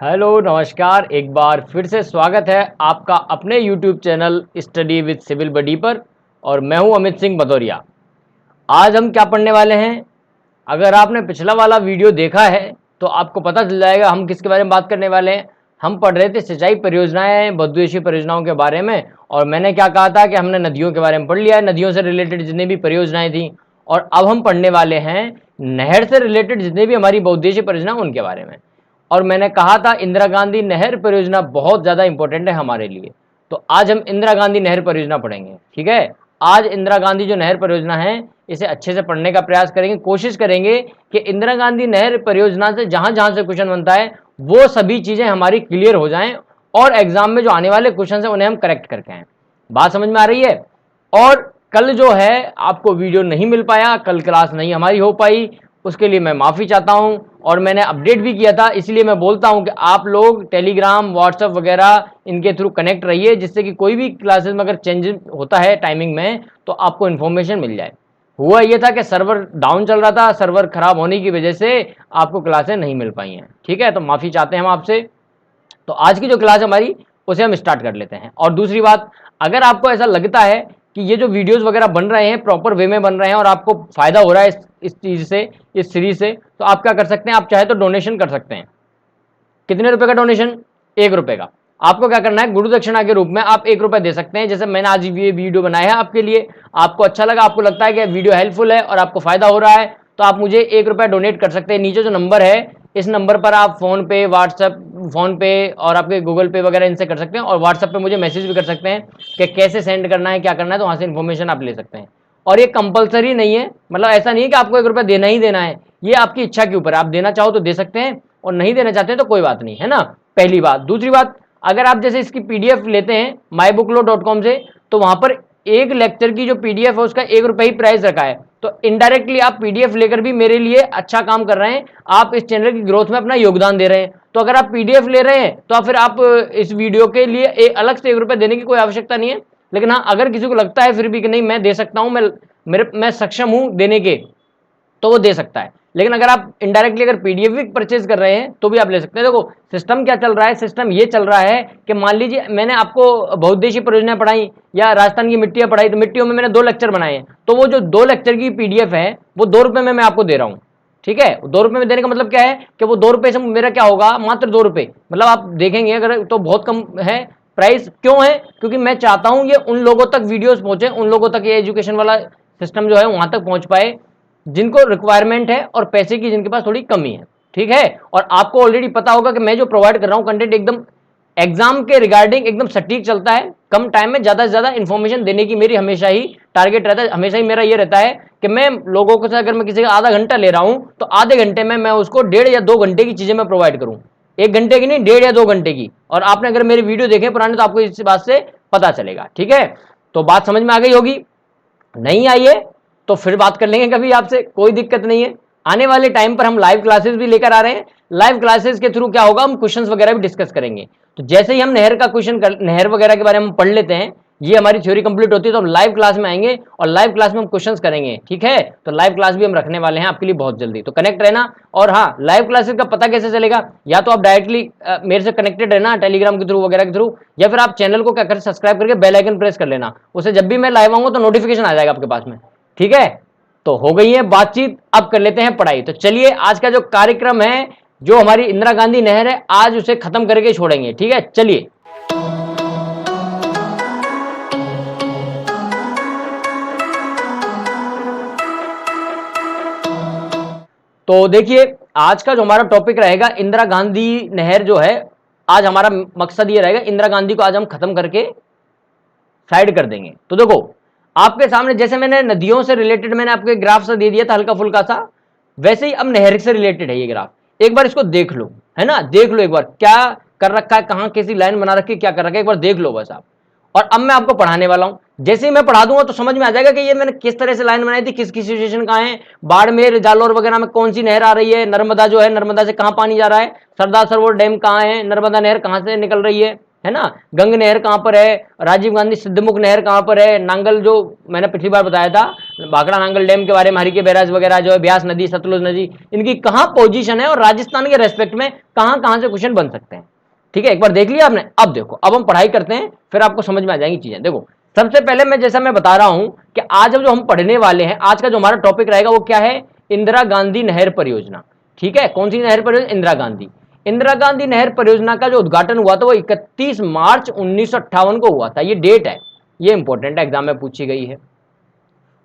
Hello नमस्कार, एक बार फिर से स्वागत है आपका अपने YouTube channel study with civil buddy पर। और मैं हूं अमित सिंह भदौरिया। आज हम क्या पढ़ने वाले हैं? अगर आपने पिछला वाला वीडियो देखा है तो आपको पता चल जाएगा हम किसके बारे में बात करने वाले हैं। हम पढ़ रहे थे सिंचाई परियोजनाएं, बहुउद्देशीय परियोजनाओं के बारे में। और मैंने क्या कहा था कि हमने नदियों के बारे में पढ़ लिया है, नदियों से रिलेटेड जितनी भी परियोजनाएं थी। और अब हम पढ़ने वाले हैं नहर से रिलेटेड जितनी भी हमारी बहुउद्देशीय परियोजना उनके बारे में। और मैंने कहा था इंदिरा गांधी नहर परियोजना बहुत ज़्यादा इंपॉर्टेंट है हमारे लिए। तो आज हम इंदिरा गांधी नहर परियोजना पढ़ेंगे। ठीक है, आज इंदिरा गांधी जो नहर परियोजना है इसे अच्छे से पढ़ने का प्रयास करेंगे। कोशिश करेंगे कि इंदिरा गांधी नहर परियोजना से जहां जहां से क्वेश्चन बनता है वो सभी चीज़ें हमारी क्लियर हो जाएं और एग्जाम में जो आने वाले क्वेश्चन है उन्हें हम करेक्ट करके आएँ। बात समझ में आ रही है? और कल जो है आपको वीडियो नहीं मिल पाया, कल क्लास नहीं हमारी हो पाई, उसके लिए मैं माफ़ी चाहता हूं। और मैंने अपडेट भी किया था, इसलिए मैं बोलता हूं कि आप लोग टेलीग्राम, व्हाट्सएप वगैरह इनके थ्रू कनेक्ट रहिए, जिससे कि कोई भी क्लासेस में अगर चेंज होता है टाइमिंग में तो आपको इन्फॉर्मेशन मिल जाए। हुआ ये था कि सर्वर डाउन चल रहा था, सर्वर खराब होने की वजह से आपको क्लासें नहीं मिल पाई हैं। ठीक है, तो माफ़ी चाहते हैं हम आपसे। तो आज की जो क्लास हमारी उसे हम स्टार्ट कर लेते हैं। और दूसरी बात, अगर आपको ऐसा लगता है कि ये जो वीडियोस वगैरह बन रहे हैं प्रॉपर वे में बन रहे हैं और आपको फायदा हो रहा है इस चीज़ से, इस सीरीज से, तो आप क्या कर सकते हैं, आप चाहे तो डोनेशन कर सकते हैं। कितने रुपए का डोनेशन? 1 रुपए का। आपको क्या करना है, गुरु दक्षिणा के रूप में आप 1 रुपए दे सकते हैं। जैसे मैंने आज ये वीडियो बनाया है आपके लिए, आपको अच्छा लगा, आपको लगता है कि वीडियो हेल्पफुल है और आपको फायदा हो रहा है, तो आप मुझे 1 रुपया डोनेट कर सकते हैं। नीचे जो नंबर है इस नंबर पर आप फोन पे, व्हाट्सएप, फोन पे और आपके गूगल पे वगैरह इनसे कर सकते हैं। और व्हाट्सएप पे मुझे मैसेज भी कर सकते हैं कि कैसे सेंड करना है, क्या करना है, तो वहां से इन्फॉर्मेशन आप ले सकते हैं। और ये कंपलसरी नहीं है, मतलब ऐसा नहीं है कि आपको 1 रुपया देना ही देना है, ये आपकी इच्छा के ऊपर है। आप देना चाहो तो दे सकते हैं और नहीं देना चाहते हैं तो कोई बात नहीं, है ना। पहली बात। दूसरी बात, अगर आप जैसे इसकी पीडीएफ लेते हैं mybooklaw.com से, तो वहां पर एक लेक्चर की जो पीडीएफ है उसका 1 रुपये ही प्राइस रखा है। तो इनडायरेक्टली आप पीडीएफ लेकर भी मेरे लिए अच्छा काम कर रहे हैं, आप इस चैनल की ग्रोथ में अपना योगदान दे रहे हैं। तो अगर आप पीडीएफ ले रहे हैं तो फिर आप इस वीडियो के लिए अलग से 1 रुपये देने की कोई आवश्यकता नहीं है। लेकिन हाँ, अगर किसी को लगता है फिर भी कि नहीं मैं दे सकता हूं, मैं सक्षम हूं देने के, तो वो दे सकता है। लेकिन अगर आप इनडायरेक्टली अगर पीडीएफ भी परचेज कर रहे हैं तो भी आप ले सकते हैं। देखो सिस्टम क्या चल रहा है, सिस्टम ये चल रहा है कि मान लीजिए मैंने आपको बहुउद्देशीय परियोजना पढ़ाई या राजस्थान की मिट्टियां पढ़ाई, तो मिट्टियों में मैंने 2 लेक्चर बनाए हैं, तो वो जो 2 लेक्चर की पीडीएफ है वो 2 रुपए में मैं आपको दे रहा हूँ। ठीक है, 2 रुपए में देने का मतलब क्या है कि वो 2 रुपए से मेरा क्या होगा, मात्र 2 रुपए। मतलब आप देखेंगे अगर तो बहुत कम है प्राइस। क्यों है? क्योंकि मैं चाहता हूं ये उन लोगों तक वीडियोस पहुंचे, उन लोगों तक ये एजुकेशन वाला सिस्टम जो है वहां तक पहुंच पाए जिनको रिक्वायरमेंट है और पैसे की जिनके पास थोड़ी कमी है। ठीक है, और आपको ऑलरेडी पता होगा कि मैं जो प्रोवाइड कर रहा हूं कंटेंट एकदम एग्जाम के रिगार्डिंग एकदम सटीक चलता है। कम टाइम में ज्यादा से ज्यादा इंफॉर्मेशन देने की मेरी हमेशा ही टारगेट रहता है। हमेशा ही मेरा ये रहता है कि मैं लोगों को से अगर मैं किसी का आधा घंटा ले रहा हूं तो आधे घंटे में मैं उसको 1.5 या 2 घंटे की चीजें मैं प्रोवाइड करूं। 1 घंटे की नहीं, 1.5 या 2 घंटे की। और आपने अगर मेरी वीडियो देखे पुराने तो आपको इस बात से पता चलेगा। ठीक है, तो बात समझ में आ गई होगी। नहीं आई है तो फिर बात कर लेंगे कभी आपसे, कोई दिक्कत नहीं है। आने वाले टाइम पर हम लाइव क्लासेस भी लेकर आ रहे हैं। लाइव क्लासेस के थ्रू क्या होगा, हम क्वेश्चंस वगैरह भी डिस्कस करेंगे। तो जैसे ही हम नहर का क्वेश्चन नहर वगैरह के बारे में पढ़ लेते हैं, ये हमारी थ्योरी कंप्लीट होती है, तो हम लाइव क्लास में आएंगे और लाइव क्लास में हम क्वेश्चंस करेंगे। ठीक है, तो लाइव क्लास भी हम रखने वाले हैं आपके लिए बहुत जल्दी, तो कनेक्ट रहना। और हाँ, लाइव क्लासेस का पता कैसे चलेगा, या तो आप डायरेक्टली मेरे से कनेक्टेड रहना टेलीग्राम के थ्रू वगैरह के थ्रू, या फिर आप चैनल को क्या कर सब्सक्राइब करके बेल आइकन प्रेस कर लेना, उससे जब भी मैं लाइव आऊंगा तो नोटिफिकेशन आ जाएगा आपके पास में। ठीक है, तो हो गई है बातचीत, अब कर लेते हैं पढ़ाई। तो चलिए आज का जो कार्यक्रम है, जो हमारी इंदिरा गांधी नहर है, आज उसे खत्म करके छोड़ेंगे। ठीक है, चलिए। तो देखिए आज का जो हमारा टॉपिक रहेगा इंदिरा गांधी नहर जो है, आज हमारा मकसद ये रहेगा इंदिरा गांधी को आज हम खत्म करके साइड कर देंगे। तो देखो आपके सामने जैसे मैंने नदियों से रिलेटेड मैंने आपको एक ग्राफ सा दे दिया था हल्का फुल्का सा, वैसे ही अब नहर से रिलेटेड है ये ग्राफ। एक बार इसको देख लो, है ना, देख लो एक बार क्या कर रखा है, कहां कैसी लाइन बना रखी है, क्या कर रखा है, एक बार देख लो बस आप। और अब मैं आपको पढ़ाने वाला हूं, जैसे ही मैं पढ़ा दूंगा तो समझ में आ जाएगा कि ये मैंने किस तरह से लाइन बनाई थी, किस किस सिचुएशन कहां है, बाड़मेर जालौर वगैरह में कौन सी नहर आ रही है, नर्मदा जो है, नर्मदा से कहां पानी जा रहा है, सरदार सरोवर डैम कहां है, नर्मदा नहर कहां से निकल रही है, है ना। गंग नहर कहाँ पर है, राजीव गांधी सिद्धमुख नहर कहाँ पर है, नांगल जो मैंने पिछली बार बताया था भाखड़ा नांगल डैम के बारे में, हरिके बैराज वगैरह जो है, ब्यास नदी, सतलुज नदी, इनकी कहाँ पोजीशन है और राजस्थान के रेस्पेक्ट में कहाँ कहाँ से क्वेश्चन बन सकते हैं। ठीक है, एक बार देख लिया आपने। अब देखो, अब हम पढ़ाई करते हैं, फिर आपको समझ में आ जाएंगी चीजें। देखो सबसे पहले मैं जैसा मैं बता रहा हूं कि आज जो हम पढ़ने वाले हैं, आज का जो हमारा टॉपिक रहेगा वो क्या है, इंदिरा गांधी नहर परियोजना। ठीक है, कौन सी नहर परियोजना, इंदिरा गांधी नहर परियोजना का जो उद्घाटन हुआ था वो 31 मार्च 1958 को हुआ था। ये डेट है, ये इंपॉर्टेंट है, एग्जाम में पूछी गई है।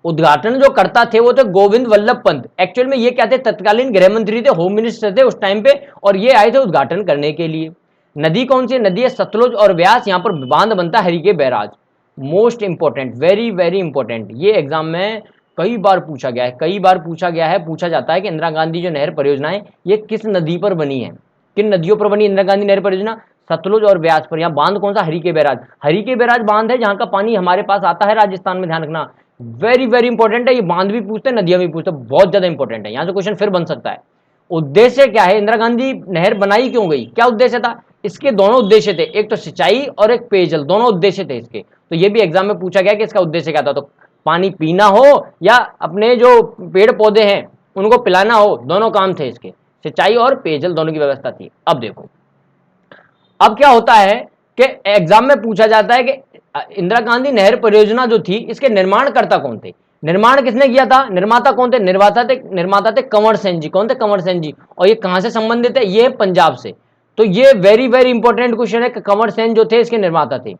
उद्घाटन जो करता थे वो थे गोविंद वल्लभ पंत। एक्चुअल में ये क्या थे, तत्कालीन गृह मंत्री थे, होम मिनिस्टर थे उस टाइम पे, और ये आए थे उद्घाटन करने के लिए। नदी कौन सी नदी है, सतलुज और व्यास, यहां पर बांध बनता है Harike barrage. Most important, very very important, ये एग्जाम में कई बार पूछा गया है, पूछा जाता है कि इंदिरा गांधी जो नहर परियोजना है ये किस नदी पर बनी है, किन नदियों पर बनी इंदिरा गांधी नहर परियोजना, सतलुज और व्यास पर। यहाँ बांध कौन सा, हरिके बैराज। हरिके बैराज बांध है जहां का पानी हमारे पास आता है राजस्थान में, ध्यान रखना, वेरी वेरी इंपॉर्टेंट है। ये बांध भी पूछते हैं, नदियां भी पूछते हैं, बहुत ज्यादा इंपॉर्टेंट है, यहां से क्वेश्चन फिर बन सकता है। उद्देश्य क्या है, इंदिरा गांधी नहर बनाई क्यों गई, क्या उद्देश्य था, इसके दोनों उद्देश्य थे, एक तो सिंचाई और एक पेयजल, दोनों उद्देश्य थे इसके। तो ये भी एग्जाम में पूछा गया कि इसका उद्देश्य क्या था, तो पानी पीना हो या अपने जो पेड़ पौधे हैं उनको पिलाना हो, दोनों काम थे इसके, सिंचाई और पेयजल दोनों की व्यवस्था थी। अब देखो, अब क्या होता है कि एग्जाम में पूछा जाता है कि इंदिरा गांधी नहर परियोजना जो थी इसके निर्माणकर्ता कौन थे, निर्माण किसने किया था, निर्माता कौन थे, निर्माता थे कंवर सेन जी। कौन थे, कंवर सेन जी। और ये कहां से संबंधित है, ये पंजाब से। तो ये वेरी वेरी इंपॉर्टेंट क्वेश्चन है कि कंवर सेन जो थे इसके निर्माता थे।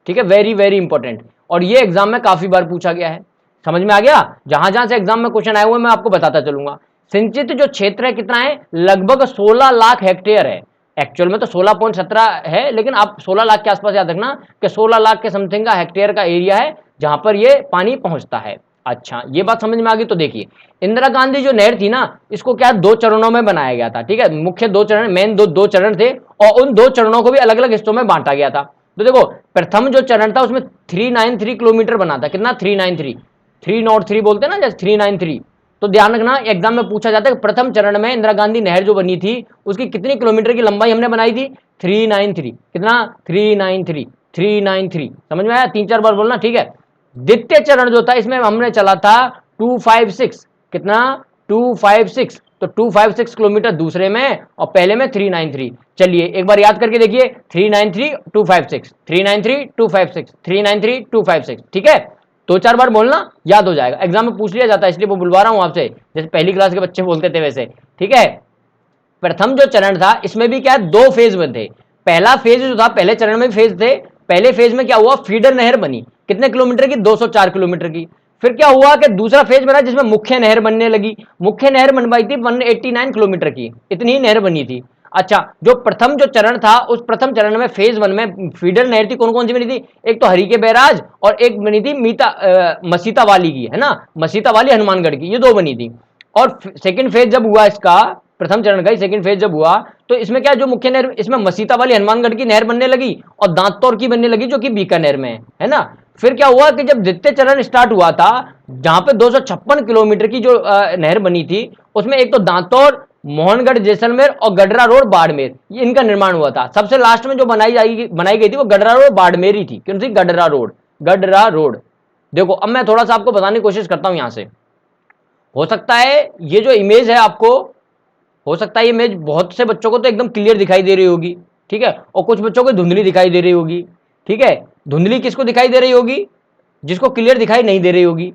ठीक है, वेरी वेरी इंपॉर्टेंट, और ये एग्जाम में काफी बार पूछा गया है। समझ में आ गया, जहां जहां से एग्जाम में क्वेश्चन आए हुए मैं आपको बताता चलूंगा। सिंचित जो क्षेत्र है कितना है, लगभग 16 लाख हेक्टेयर है। एक्चुअल में तो 16.17 है, लेकिन आप 16 लाख के आसपास याद रखना कि 16 लाख के समथिंग का हेक्टेयर का एरिया है जहां पर ये पानी पहुंचता है। अच्छा, ये बात समझ में आ गई। तो देखिए, इंदिरा गांधी जो नहर थी ना, इसको क्या 2 चरणों में बनाया गया था। ठीक है, मुख्य 2 चरण, मेन दो चरण थे, और उन 2 चरणों को भी अलग अलग हिस्सों में बांटा गया था। तो देखो, प्रथम जो चरण था उसमें 393 किलोमीटर बना था। कितना, 393, 303 बोलते हैं ना, जैसे 393। तो ध्यान रखना, एग्जाम में पूछा जाता है कि प्रथम चरण में इंदिरा गांधी नहर जो बनी थी उसकी कितनी किलोमीटर की लंबाई हमने बनाई थी, 393। कितना, 393, 393। समझ में आया, 3-4 बार बोलना, ठीक है। द्वितीय चरण जो था इसमें हमने चला था 256। कितना, 256। तो 256 किलोमीटर दूसरे में और पहले में 393। चलिए एक बार याद करके देखिए, 393 256, 393 256, 393 256। ठीक है, 2-4 बार बोलना, याद हो जाएगा, एग्जाम में पूछ लिया जाता है, इसलिए वो बुलवा रहा हूं आपसे, जैसे पहली क्लास के बच्चे बोलते थे वैसे। ठीक है, प्रथम जो चरण था इसमें भी क्या है, 2 फेज में थे। पहला फेज जो था, पहले चरण में फेज थे, पहले फेज में क्या हुआ, फीडर नहर बनी, कितने किलोमीटर की, 204 किलोमीटर की। फिर क्या हुआ कि दूसरा फेज बना जिसमें मुख्य नहर बनने लगी, मुख्य नहर बनवाई थी 189 किलोमीटर की, इतनी ही नहर बनी थी। अच्छा, जो प्रथम जो चरण था उस प्रथम चरण में फेज 1 में फीडर नहर थी, कौन कौन सी बनी थी, एक तो हरिके बैराज और एक बनी थी मसीता वाली की, है ना, मसीता वाली हनुमानगढ़ की, ये 2 बनी थी। और सेकंड फेज जब हुआ इसका, प्रथम चरण का सेकंड फेज जब हुआ, तो इसमें क्या, जो मुख्य नहर, इसमें मसीता वाली हनुमानगढ़ की नहर बनने लगी और दांतौर की बनने लगी जो कि बीकानेर में है ना। फिर क्या हुआ कि जब द्वितीय चरण स्टार्ट हुआ था, जहां पे 256 किलोमीटर की जो नहर बनी थी, उसमें एक तो दांतौर, मोहनगढ़ जैसलमेर और गडरा रोड बाड़मेर, ये इनका निर्माण हुआ था। सबसे लास्ट में जो बनाई गई थी वो गडरा रोड बाड़मेर ही थी। क्यों थी, गडरा रोड, गडरा रोड। देखो अब मैं थोड़ा सा आपको बताने की कोशिश करता हूं यहां से। हो सकता है ये जो इमेज है आपको, हो सकता है ये इमेज बहुत से बच्चों को तो एकदम क्लियर दिखाई दे रही होगी, ठीक है, और कुछ बच्चों को धुंधली दिखाई दे रही होगी। ठीक है, धुंधली किसको दिखाई दे रही होगी, जिसको क्लियर दिखाई नहीं दे रही होगी।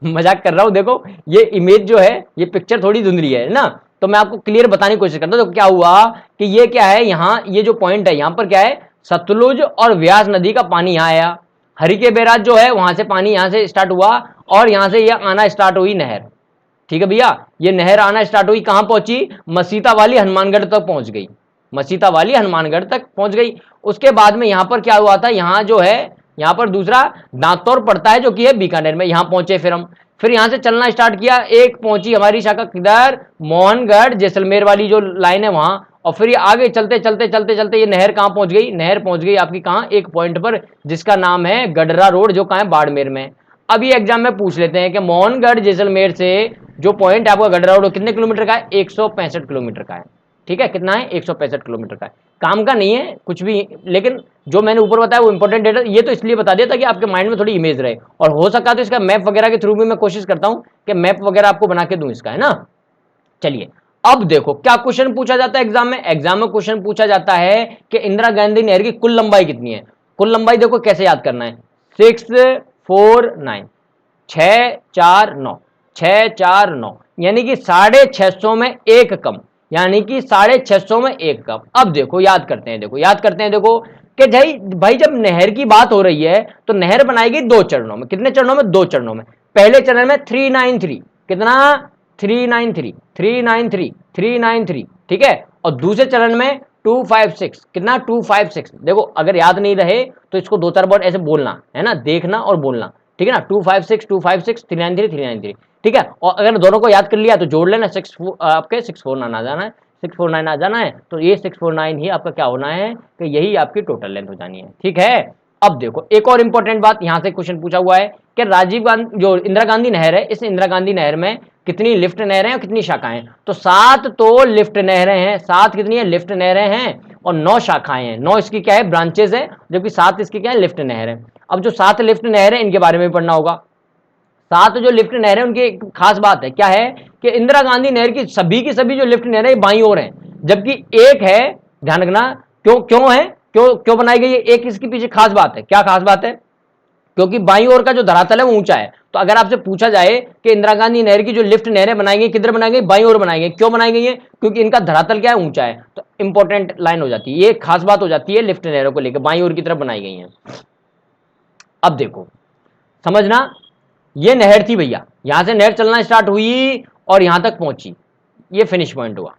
मजाक कर रहा हूं, देखो ये इमेज जो है, ये पिक्चर थोड़ी धुंधली है ना, तो मैं आपको क्लियर बताने की कोशिश करता हूं। तो क्या हुआ कि ये क्या है, यहाँ ये जो पॉइंट है यहाँ पर क्या है, सतलुज और व्यास नदी का पानी यहाँ आया, हरिके बैराज जो है वहां से पानी यहाँ से स्टार्ट हुआ और यहाँ से यह आना स्टार्ट हुई नहर। ठीक है भैया, ये नहर आना स्टार्ट हुई, कहां पहुंची, मसीता वाली हनुमानगढ़ तक पहुंच गई, मसीता वाली हनुमानगढ़ तक पहुंच गई। उसके बाद में यहां पर क्या हुआ था, यहां जो है, यहां पर दूसरा दांतौर पड़ता है जो कि है बीकानेर में, यहां पहुंचे फिर हम, फिर यहां से चलना स्टार्ट किया, एक पहुंची हमारी शाखा किधर, मोहनगढ़ जैसलमेर वाली जो लाइन है वहां, और फिर ये आगे चलते चलते चलते चलते ये नहर कहां पहुंच गई, नहर पहुंच गई आपकी कहां, एक पॉइंट पर जिसका नाम है गडरा रोड, जो कहां है, बाड़मेर में। अब ये एग्जाम में पूछ लेते हैं कि मोहनगढ़ जैसलमेर से जो पॉइंट आपका गडरा रोड कितने किलोमीटर का है, 165 किलोमीटर का है। ठीक है, कितना है 165 किलोमीटर का है। काम का नहीं है कुछ भी, लेकिन जो मैंने ऊपर बताया वो इंपॉर्टेंट डेटा, ये तो इसलिए बता दिया ताकि आपके माइंड में थोड़ी इमेज रहे, और हो सका तो इसका मैप वगैरह के थ्रू भी मैं कोशिश करता हूं कि मैप वगैरह आपको बना के दूं इसका, है ना। चलिए अब देखो क्या क्वेश्चन पूछा जाता है एग्जाम में। एग्जाम में क्वेश्चन पूछा जाता है कि इंदिरा गांधी नहर की कुल लंबाई कितनी है। कुल लंबाई देखो कैसे याद करना है, 649, 649, 649, यानी कि 650 में एक कम, यानी कि 650 में एक कम। अब देखो याद करते हैं, देखो याद करते हैं, देखो कि भाई जब नहर की बात हो रही है तो नहर बनाएगी दो चरणों में। कितने चरणों में? दो चरणों में। पहले चरण में 393, कितना 393, 393, 393, ठीक है, और दूसरे चरण में 256, कितना 256। देखो अगर याद नहीं रहे तो इसको दो चार बार ऐसे बोलना है ना, देखना और बोलना, ठीक है ना। 256, 256, 393, 393, ठीक है। और अगर दोनों को याद कर लिया तो जोड़ लेना, आपके 649 आ जाना है, 649 आ जाना है। तो ये 649 ही आपका क्या होना है कि यही आपकी टोटल लेंथ हो जानी है, ठीक है। अब देखो एक और इंपॉर्टेंट बात, यहां से क्वेश्चन पूछा हुआ है कि राजीव गांधी जो इंदिरा गांधी नहर है, इस इंदिरा गांधी नहर में कितनी लिफ्ट नहरें और कितनी शाखाएं। तो 7 तो लिफ्ट नहरें हैं, 7 कितनी है लिफ्ट नहरें हैं, और 9 शाखाएं हैं, 9 इसकी क्या है ब्रांचेज है, जबकि 7 इसकी क्या है लिफ्ट नहर है। अब जो 7 लिफ्ट नहर है इनके बारे में पढ़ना होगा। 7 जो लिफ्ट नहर है उनकी एक खास बात है, क्या है कि इंदिरा गांधी नहर की सभी जो लिफ्ट नहर है बाईं ओर है, जबकि एक है, ध्यान रखना क्यों है, क्यों बनाई गई है, एक इसके पीछे खास बात है। क्या खास बात है? क्योंकि बाईं ओर का जो धरातल है वो ऊंचा है। तो अगर आपसे पूछा जाए कि इंदिरा गांधी नहर की जो लिफ्ट नहरें बनाई गई किधर बनाई गई, बाईं ओर बनाई गई, क्यों बनाई गई है? क्योंकि इनका धरातल क्या है, ऊंचा है। तो इंपॉर्टेंट लाइन हो जाती है, ये खास बात हो जाती है लिफ्ट नहरों को लेकर, बाईं ओर की तरफ बनाई गई है। अब देखो समझना, ये नहर थी भैया, यहां से नहर चलना स्टार्ट हुई और यहां तक पहुंची, ये फिनिश पॉइंट हुआ।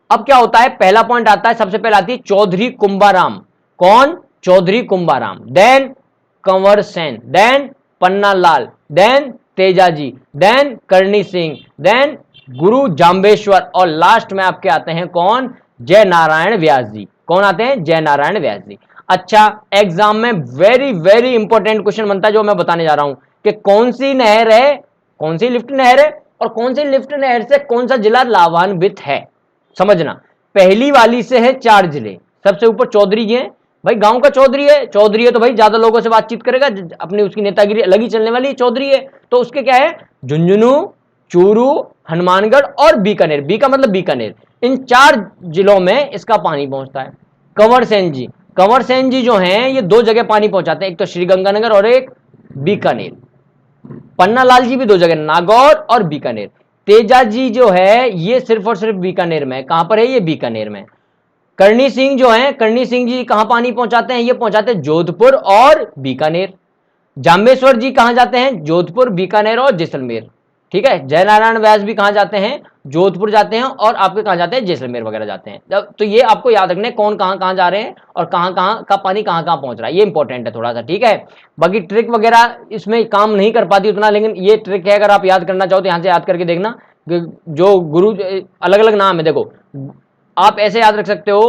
अब क्या होता है, पहला पॉइंट आता है, सबसे पहले आती है चौधरी कुंभाराम। कौन? Chaudhary Kumbharam. Then Kanwar Sen, then Pannalal, then Tejaji, then Karni Singh, then Guru Jambheshwar, और लास्ट में आपके आते हैं कौन? जय नारायण व्यास जी। कौन आते हैं? जय नारायण व्यास जी। अच्छा, एग्जाम में वेरी वेरी इंपॉर्टेंट क्वेश्चन बनता है जो मैं बताने जा रहा हूं कि कौन सी नहर है, कौन सी लिफ्ट नहर है, और कौन सी लिफ्ट नहर से कौन सा जिला लाभान्वित है। समझना, पहली वाली से है 4 जिले, सबसे ऊपर चौधरी जी हैं, भाई गांव का चौधरी है तो भाई ज्यादा लोगों से बातचीत करेगा, अपनी उसकी नेतागिरी अलग ही चलने वाली है, चौधरी है तो उसके क्या है, झुंझुनू, चूरू, हनुमानगढ़ और बीकानेर, बी का मतलब बीकानेर, इन 4 जिलों में इसका पानी पहुंचता है। कंवर सेन जी, कंवर सेन जी जो हैं ये 2 जगह पानी पहुंचाते हैं, एक तो श्रीगंगानगर और एक बीकानेर। पन्नालाल जी भी 2 जगह, नागौर और बीकानेर। तेजा जी जो है ये सिर्फ और सिर्फ बीकानेर में, कहां पर है ये? बीकानेर में। करणी सिंह जो है, करणी सिंह जी कहां पानी पहुंचाते हैं? ये पहुंचाते हैं जोधपुर और बीकानेर। जाम्बेश्वर जी कहां जाते हैं? जोधपुर, बीकानेर और जैसलमेर, ठीक है। जयनारायण व्यास भी कहां जाते हैं? जोधपुर जाते हैं, और आपके कहां जाते हैं? जैसलमेर वगैरह जाते हैं। तो ये आपको याद रखने कौन कहां कहां जा रहे हैं और कहां कहां का पानी कहां कहां पहुंच रहा है, ये इंपॉर्टेंट है थोड़ा सा, ठीक है। बाकी ट्रिक वगैरह इसमें काम नहीं कर पाती उतना, लेकिन ये ट्रिक है, अगर आप याद करना चाहो तो यहां से याद करके देखना। जो गुरु अलग अलग नाम है, देखो आप ऐसे याद रख सकते हो,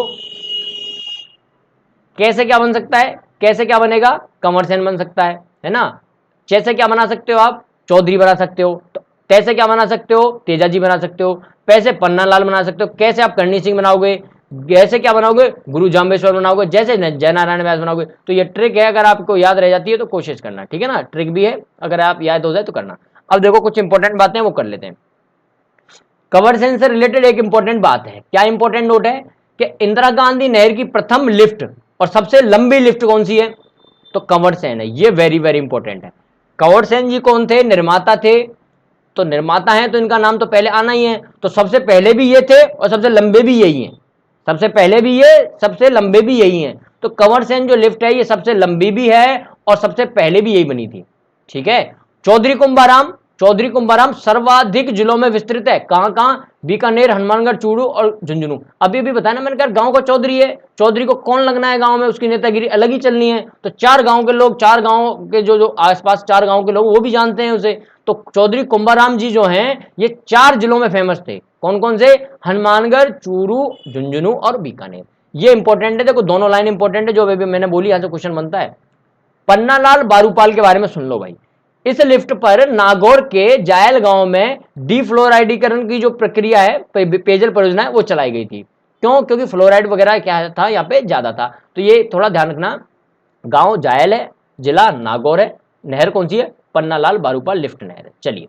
कैसे क्या बन सकता है, कैसे क्या बनेगा, कंवर सेन बन सकता है ना। जैसे क्या बना सकते हो आप? चौधरी बना सकते हो। तो तैसे क्या बना सकते हो? तेजाजी बना सकते हो। पैसे पन्नालाल बना सकते हो। कैसे आप करणी सिंह बनाओगे? कैसे क्या बनाओगे? गुरु जाम्बेश्वर बनाओगे। जैसे जय नारायण व्यास बनाओगे। तो ये ट्रिक है, अगर आपको याद रह जाती है तो कोशिश करना, ठीक है ना। ट्रिक भी है, अगर आप याद हो जाए तो करना। अब देखो कुछ इंपॉर्टेंट बातें वो कर लेते हैं। कंवर सेन से रिलेटेड एक इंपॉर्टेंट बात है, क्या इंपॉर्टेंट नोट है कि इंदिरा गांधी नहर की प्रथम लिफ्ट और सबसे लंबी लिफ्ट कौन सी है? तो कंवर सेन है। ये वेरी वेरी इंपॉर्टेंट है। कंवर सेन जी कौन थे? निर्माता थे। तो निर्माता हैं तो इनका नाम तो पहले आना ही है। तो सबसे पहले भी ये थे और सबसे लंबे भी यही हैं। सबसे पहले भी ये, सबसे लंबे भी यही हैं। तो कंवर सेन जो लिफ्ट है ये सबसे लंबी भी है और सबसे पहले भी यही बनी थी, ठीक है। चौधरी कुंभाराम, चौधरी कुंभाराम सर्वाधिक जिलों में विस्तृत है। कहां कहां? बीकानेर, हनुमानगढ़, चूरू और झुंझुनू। अभी भी बताया ना मैंने, कहा गांव का चौधरी है, चौधरी को कौन लगना है गांव में, उसकी नेतागिरी अलग ही चलनी है। तो 4 गांव के लोग, 4 गांव के जो आसपास 4 गांव के लोग वो भी जानते हैं उसे। तो चौधरी कुंभाराम जी जो हैं ये 4 जिलों में फेमस थे। कौन कौन से? हनुमानगढ़, चूरू, झुंझुनू और बीकानेर। ये इंपॉर्टेंट है, देखो दोनों लाइन इंपॉर्टेंट है जो अभी मैंने बोली, यहां से क्वेश्चन बनता है। पन्नालाल बारूपाल के बारे में सुन लो भाई। इस लिफ्ट पर नागौर के जायल गांव में डिफ्लोराइडीकरण की जो प्रक्रिया है, पेयजल परियोजना है, वो चलाई गई थी। क्यों? क्योंकि फ्लोराइड वगैरह क्या था यहाँ पे ज़्यादा था। तो ये थोड़ा ध्यान रखना। गांव जायल है, जिला नागौर है, नहर कौन सी है? पन्नालाल बारूपा लिफ्ट नहर है। चलिए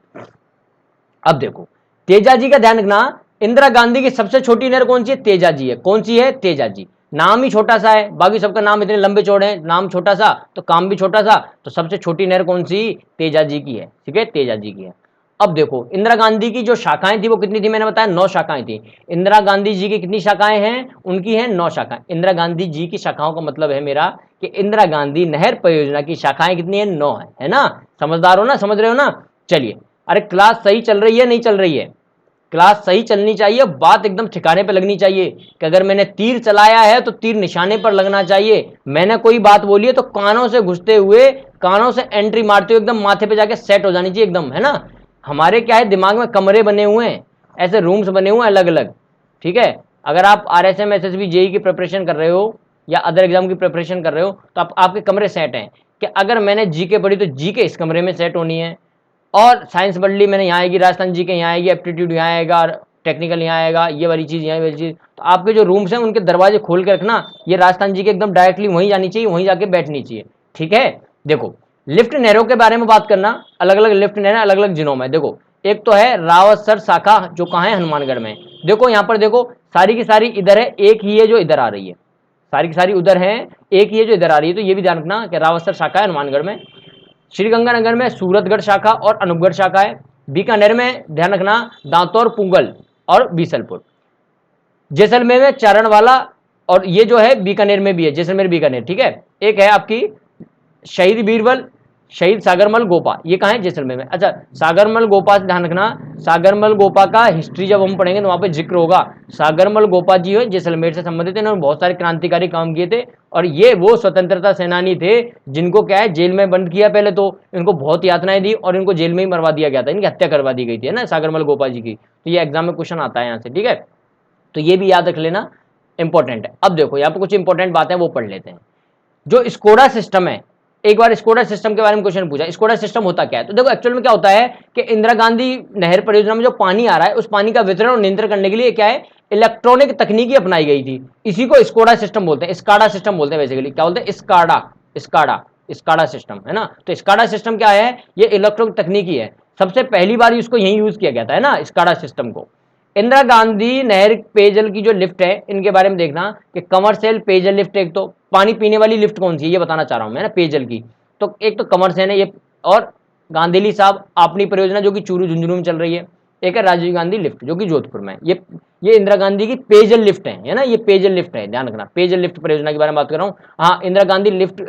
अब देखो तेजाजी का ध्यान रखना। इंदिरा गांधी की सबसे छोटी नहर कौन सी है? तेजाजी है। कौन सी है? तेजाजी। नाम ही छोटा सा है, बाकी सबका नाम इतने लंबे चौड़े हैं, नाम छोटा सा तो काम भी छोटा सा। तो सबसे छोटी नहर कौन सी? तेजाजी की है। ठीक है, तेजाजी की है। अब देखो इंदिरा गांधी की जो शाखाएं थी वो कितनी थी? मैंने बताया 9 शाखाएं थी। इंदिरा गांधी जी की कितनी शाखाएं हैं? उनकी हैं 9 शाखाएं। इंदिरा गांधी जी की शाखाओं का मतलब है मेरा कि इंदिरा गांधी नहर परियोजना की शाखाएं कितनी है? 9 है ना? समझदार हो ना? समझ रहे हो ना? चलिए, अरे क्लास सही चल रही है नहीं चल रही है? क्लास सही चलनी चाहिए, बात एकदम ठिकाने पे लगनी चाहिए कि अगर मैंने तीर चलाया है तो तीर निशाने पर लगना चाहिए। मैंने कोई बात बोली है तो कानों से घुसते हुए, कानों से एंट्री मारते हुए एकदम माथे पे जाके सेट हो जानी चाहिए एकदम, है ना? हमारे क्या है, दिमाग में कमरे बने हुए हैं, ऐसे रूम्स बने हुए हैं अलग अलग। ठीक है, अगर आप RSM SSB जेई की प्रिपरेशन कर रहे हो या अदर एग्जाम की प्रिपरेशन कर रहे हो तो आपके कमरे सेट हैं कि अगर मैंने जीके पढ़ी तो जीके इस कमरे में सेट होनी है, और साइंस पढ़ ली मैंने, यहाँ आएगी राजस्थान जी के, यहाँ आएगी एप्टीट्यूड, यहाँ आएगा टेक्निकल, यहाँ आएगा ये वाली चीज़, यहाँ वाली चीज़। तो आपके जो रूम्स हैं उनके दरवाजे खोल के रखना, ये राजस्थान जी के एकदम डायरेक्टली वहीं जानी चाहिए, वहीं जाके बैठनी चाहिए। ठीक है, देखो लिफ्ट नहरों के बारे में बात करना। अलग अलग लिफ्ट नहरें अलग अलग जिलों में। देखो एक तो है रावतसर शाखा, जो कहाँ है? हनुमानगढ़ में। देखो यहाँ पर देखो सारी की सारी इधर है, एक ही है जो इधर आ रही है, सारी की सारी उधर है, एक ही है जो इधर आ रही है। तो ये भी ध्यान रखना कि रावतसर शाखा है हनुमानगढ़ में। श्रीगंगानगर में सूरतगढ़ शाखा और अनूपगढ़ शाखा है। बीकानेर में ध्यान रखना दांतौर, पुंगल और बीसलपुर। जैसलमेर में चारणवाला, और ये जो है बीकानेर में भी है, जैसलमेर बीकानेर। ठीक है, एक है आपकी शहीद बीरबल, शहीद सागरमल गोपा, ये कहाँ है? जैसलमेर में। अच्छा, सागरमल गोपा से ध्यान रखना, सागरमल गोपा का हिस्ट्री जब हम पढ़ेंगे तो वहां पे जिक्र होगा। सागरमल गोपा जी है जैसलमेर से संबंधित है, इन्होंने बहुत सारे क्रांतिकारी काम किए थे, और ये वो स्वतंत्रता सेनानी थे जिनको क्या है, जेल में बंद किया पहले तो, इनको बहुत यातनाएं दी और इनको जेल में ही मरवा दिया गया था, इनकी हत्या करवा दी गई थी, है ना, सागरमल गोपा जी की। तो ये एग्जाम में क्वेश्चन आता है यहाँ से। ठीक है, तो ये भी याद रख लेना, इंपॉर्टेंट है। अब देखो यहाँ पे कुछ इंपॉर्टेंट बातें वो पढ़ लेते हैं। जो स्कोडा सिस्टम है, एक बार स्कोडा सिस्टम के बारे में क्वेश्चन पूछा, स्कोडा सिस्टम होता क्या है? तो देखो एक्चुअल में क्या होता है कि इंदिरा गांधी नहर परियोजना में जो पानी आ रहा है उस पानी का वितरण और नियंत्रण करने के लिए क्या है, इलेक्ट्रॉनिक तकनीकी अपनाई गई थी। इसी को स्कोडा सिस्टम बोलते हैं, स्काडा सिस्टम बोलते हैं, बेसिकली क्या बोलते हैं? स्काडा, स्काडा, स्काडा सिस्टम, है ना? तो स्काडा सिस्टम क्या है? ये इलेक्ट्रॉनिक तकनीकी है, सबसे पहली बार इसको यही यूज किया गया था, है ना, स्काडा सिस्टम को। इंदिरा गांधी नहर पेयजल की जो लिफ्ट है इनके बारे में देखना कि कमर्शियल पेयजल लिफ्ट, एक तो पानी पीने वाली लिफ्ट कौन सी है ये बताना चाह रहा हूं मैं ना, पेयजल की। तो एक तो कमर्शियल है ये, और गांधीली साहब आपनी परियोजना जो कि चूरू झुंझुनू में चल रही है। एक है राजीव गांधी लिफ्ट जो कि जोधपुर में। ये इंदिरा गांधी की पेयजल लिफ्ट है ना, ये पेयजल लिफ्ट है, ध्यान रखना, पेयजल लिफ्ट परियोजना के बारे में बात कर रहा हूँ। हाँ, इंदिरा गांधी लिफ्ट,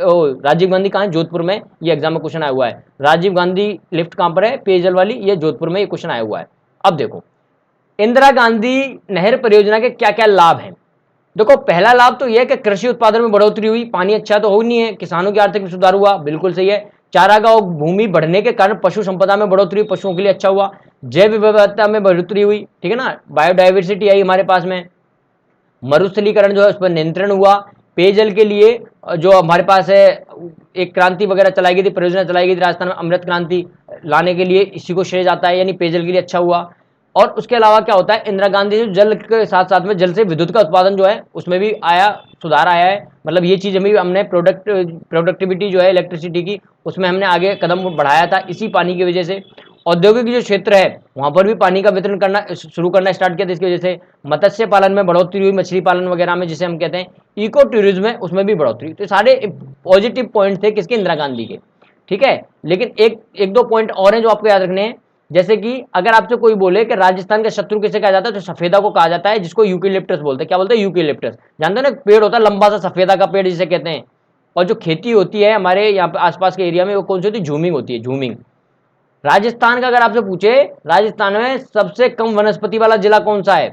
राजीव गांधी कहाँ है? जोधपुर में। ये एग्जाम में क्वेश्चन आया हुआ है, राजीव गांधी लिफ्ट कहाँ पर है पेयजल वाली? ये जोधपुर में, ये क्वेश्चन आया हुआ है। अब देखो इंदिरा गांधी नहर परियोजना के क्या क्या लाभ हैं। देखो पहला लाभ तो यह है कि कृषि उत्पादन में बढ़ोतरी हुई, पानी अच्छा तो हो नहीं है, किसानों की आर्थिक में सुधार हुआ, बिल्कुल सही है। चारागाह भूमि बढ़ने के कारण पशु संपदा में बढ़ोतरी हुई, पशुओं के लिए अच्छा हुआ। जैव विविधता में बढ़ोतरी हुई, ठीक है ना, बायोडाइवर्सिटी आई हमारे पास में। मरुस्थलीकरण जो है उस पर नियंत्रण हुआ। पेयजल के लिए जो हमारे पास है एक क्रांति वगैरह चलाई गई थी, परियोजना चलाई गई थी राजस्थान में, अमृत क्रांति लाने के लिए इसी को श्रेय जाता है, यानी पेयजल के लिए अच्छा हुआ। और उसके अलावा क्या होता है, इंदिरा गांधी जो जल के साथ साथ में जल से विद्युत का उत्पादन जो है उसमें भी आया, सुधार आया है। मतलब ये चीज़ हमने प्रोडक्टिविटी जो है इलेक्ट्रिसिटी की, उसमें हमने आगे कदम बढ़ाया था इसी पानी की वजह से। औद्योगिक जो क्षेत्र है वहां पर भी पानी का वितरण करना शुरू करना स्टार्ट किया था इसकी वजह से। मत्स्य पालन में बढ़ोतरी हुई, मछली पालन वगैरह में जिसे हम कहते हैं। इको टूरिज्म है उसमें भी बढ़ोतरी। तो सारे पॉजिटिव पॉइंट थे किसके? इंदिरा गांधी के। ठीक है, लेकिन एक दो पॉइंट और हैं जो आपको याद रखने हैं। जैसे कि अगर आपसे कोई बोले कि राजस्थान का शत्रु किसे कहा जाता है, तो सफेदा को कहा जाता है, जिसको यूकेलिप्टस बोलते हैं। क्या बोलते हैं? यूकेलिप्टस। जानते हो ना, पेड़ होता है लंबा सा सफेदा का पेड़ जिसे कहते हैं। और जो खेती होती है हमारे यहाँ पे आसपास के एरिया में वो कौन सी होती है? झूमिंग होती है, झूमिंग। राजस्थान का अगर आपसे पूछे राजस्थान में सबसे कम वनस्पति वाला जिला कौन सा है,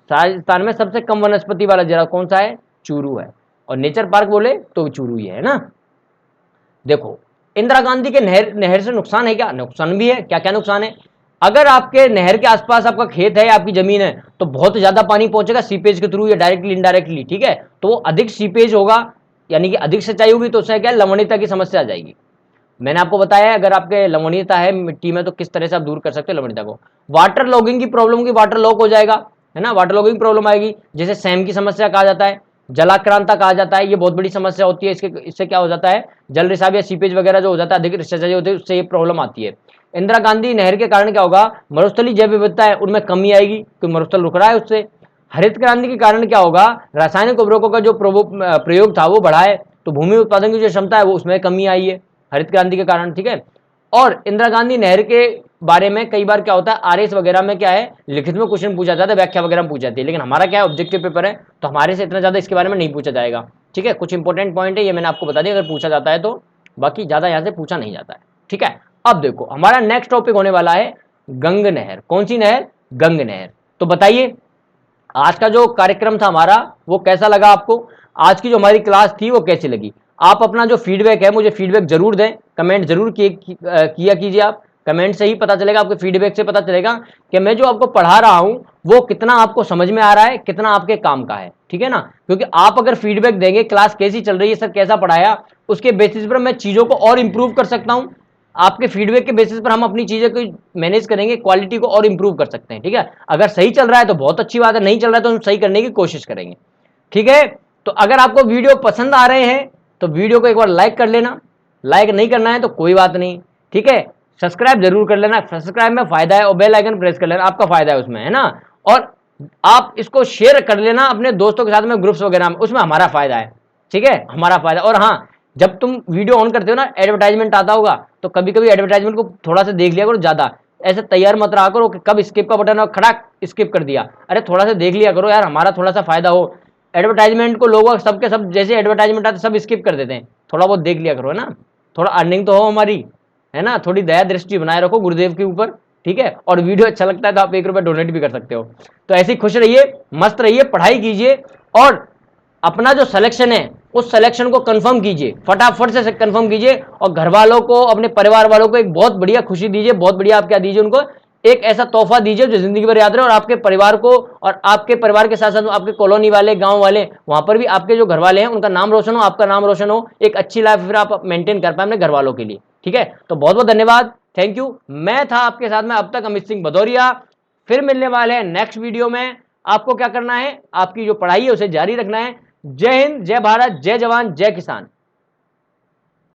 राजस्थान में सबसे कम वनस्पति वाला जिला कौन सा है? चूरू है। और नेचर पार्क बोले तो चूरू ही है ना। देखो इंदिरा गांधी के नहर से नुकसान है क्या? नुकसान भी है। क्या क्या नुकसान है? अगर आपके नहर के आसपास आपका खेत है, आपकी जमीन है, तो बहुत ज्यादा पानी पहुंचेगा सीपेज के थ्रू या डायरेक्टली इनडायरेक्टली। ठीक है, तो वो अधिक सीपेज होगा, यानी कि अधिक सिंचाई होगी, तो उससे क्या लवणीयता की समस्या आ जाएगी। मैंने आपको बताया है अगर आपके लवणीयता है मिट्टी में तो किस तरह से आप दूर कर सकते हैं लवणीयता को। वाटर लॉगिंग की प्रॉब्लम की, वाटर लॉक हो जाएगा, है ना, वाटर लॉगिंग प्रॉब्लम आएगी, जैसे सैम की समस्या कहा जाता है, जलाक्रांता कहा जाता है, ये बहुत बड़ी समस्या होती है। इससे क्या हो जाता है, जल रिसाव या सीपेज वगैरह जो हो जाता है, अधिक सिंचाई होती है, उससे ये प्रॉब्लम आती है। इंदिरा गांधी नहर के कारण क्या होगा, मरुस्थलीय जैव विविधता है उनमें कमी आएगी, क्योंकि मरुस्थल रुक रहा है उससे। हरित क्रांति के कारण क्या होगा, रासायनिक उर्वरकों का जो प्रयोग था वो बढ़ा है, तो भूमि उत्पादन की जो क्षमता है वो उसमें कमी आई है हरित क्रांति के कारण, ठीक है। और इंदिरा गांधी नहर के बारे में कई बार क्या होता है, आरएस वगैरह में क्या है, लिखित में क्वेश्चन पूछा जाता है, व्याख्या वगैरह में पूछ जाती है, लेकिन हमारा क्या है, ऑब्जेक्टिव पेपर है, तो हमारे से इतना ज्यादा इसके बारे में नहीं पूछा जाएगा, ठीक है। कुछ इंपॉर्टेंट पॉइंट है, ये मैंने आपको बता दिया, अगर पूछा जाता है तो, बाकी ज्यादा यहां से पूछा नहीं जाता है, ठीक है। अब देखो हमारा नेक्स्ट टॉपिक होने वाला है गंग नहर। कौन सी नहर, गंग नहर। तो बताइए आज का जो कार्यक्रम था हमारा वो कैसा लगा आपको, आज की जो हमारी क्लास थी वो कैसी लगी। आप अपना जो फीडबैक है मुझे फीडबैक जरूर दें, कमेंट जरूर किया कीजिए। आप कमेंट से ही पता चलेगा, आपके फीडबैक से पता चलेगा कि मैं जो आपको पढ़ा रहा हूं वो कितना आपको समझ में आ रहा है, कितना आपके काम का है, ठीक है ना। क्योंकि आप अगर फीडबैक देंगे क्लास कैसी चल रही है, सर कैसा पढ़ाया, उसके बेसिस पर मैं चीजों को और इंप्रूव कर सकता हूं। आपके फीडबैक के बेसिस पर हम अपनी चीजें को मैनेज करेंगे, क्वालिटी को और इंप्रूव कर सकते हैं, ठीक है। अगर सही चल रहा है तो बहुत अच्छी बात है, नहीं चल रहा है तो हम सही करने की कोशिश करेंगे, ठीक है। तो अगर आपको वीडियो पसंद आ रहे हैं तो वीडियो को एक बार लाइक कर लेना, लाइक नहीं करना है तो कोई बात नहीं, ठीक है। सब्सक्राइब जरूर कर लेना, सब्सक्राइब में फायदा है, और बेल आइकन प्रेस कर लेना, आपका फायदा है उसमें, है ना। और आप इसको शेयर कर लेना अपने दोस्तों के साथ में, ग्रुप्स वगैरह में, उसमें हमारा फायदा है, ठीक है, हमारा फायदा। और हाँ, जब तुम वीडियो ऑन करते हो ना, एडवर्टाइजमेंट आता होगा, तो कभी कभी एडवर्टाइजमेंट को थोड़ा सा देख लिया करो, ज्यादा ऐसे तैयार मत रहा करो कि कब स्किप का बटन और खड़ाक स्किप कर दिया। अरे थोड़ा सा देख लिया करो यार, हमारा थोड़ा सा फायदा हो। एडवर्टाइजमेंट को लोग सबके सब जैसे एडवर्टाइजमेंट आते सब स्किप कर देते हैं, थोड़ा बहुत देख लिया करो, है ना। थोड़ा अर्निंग तो हो हमारी, है ना, थोड़ी दया दृष्टि बनाए रखो गुरुदेव के ऊपर, ठीक है। और वीडियो अच्छा लगता है तो आप 1 रुपया डोनेट भी कर सकते हो। तो ऐसे ही खुश रहिए, मस्त रहिए, पढ़ाई कीजिए, और अपना जो सिलेक्शन है उस सिलेक्शन को कंफर्म कीजिए, फटाफट से कंफर्म कीजिए, और घर वालों को, अपने परिवार वालों को एक बहुत बढ़िया खुशी दीजिए, बहुत बढ़िया आप क्या दीजिए उनको, एक ऐसा तोहफा दीजिए जो जिंदगी भर याद रहे, और आपके परिवार को, और आपके परिवार के साथ साथ आपके कॉलोनी वाले, गांव वाले, वहां पर भी आपके जो घर वाले हैं उनका नाम रोशन हो, आपका नाम रोशन हो, एक अच्छी लाइफ फिर आप मेंटेन कर पाए अपने घर वालों के लिए, ठीक है। तो बहुत बहुत धन्यवाद, थैंक यू। मैं था आपके साथ में अब तक अमित सिंह भदौरिया, फिर मिलने वाले हैं नेक्स्ट वीडियो में। आपको क्या करना है, आपकी जो पढ़ाई है उसे जारी रखना है। जय हिंद, जय भारत, जय जवान, जय किसान।